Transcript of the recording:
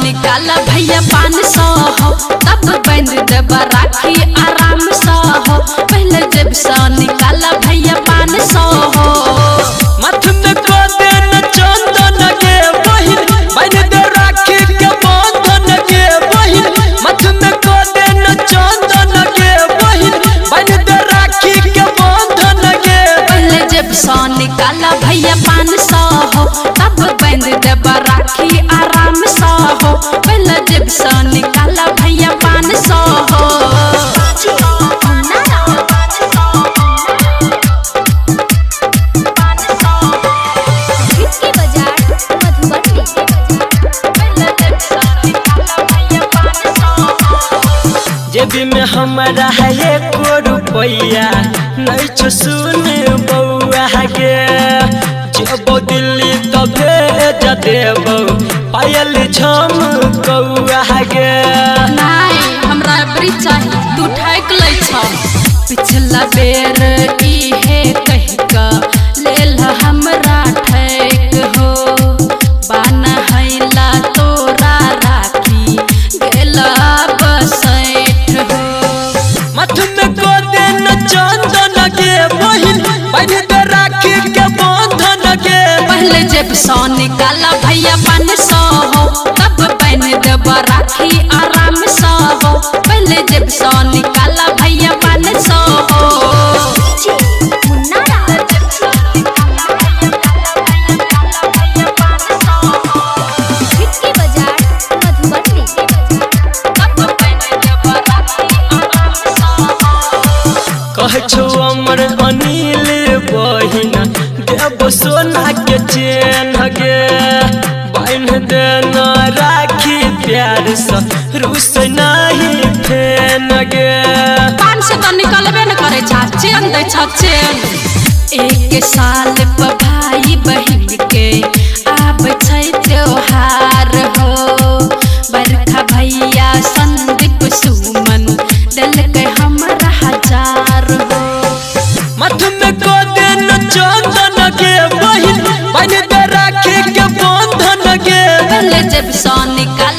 निकाला भैया 500 हो तब बंद देबा राखी आराम से हो। पहले जब से निकाला भैया 500 हो मथ में को देन चंदन के बहिन बन दे राखी के बंधन के बहिन। मथ में को देन चंदन के बहिन बन दे राखी के बंधन के। पहले जब से निकाला भैया 500 हो तब बंद देबा राखी आराम से हो। पहले जब से निकाला भैया 500 हो जेबी में हमारा है 1 रुपया नहीं छो सुन बउआ के। जब दिल्ली तो भेज देबो पायल झम कौआ के। नहीं हमरा बड़ी चाहिए तू ठाक ले छ। पिछला बेर इहे कह के लेल हमरा ठैक हो। बाना हैला तोरा राखी गेला बसैठ हो। मथ में को देन चंदन के बहिन बन दे राखी के बंधन के। पहले जब से निकाला भैया 500 हो तब बन देबा राखी आराम से हो। पहले जब से निकाला भैया 500 हो कह छो अमर अनिल बहिन देव सोना के चेन गे। बन देना राखी प्यार से रूस नहीं फेन गे। 500 तो निकलबे न करे छा चेन दे छा चेन। एक साल पर भाई बहन के आब छै त्योहार हो। बरखा भैया संदीप सुमन दिल के हमरा 1000 हो। मथ में को देन चंदन के बहिन बन दे राखी के बंधन के। पहले जब से निकाल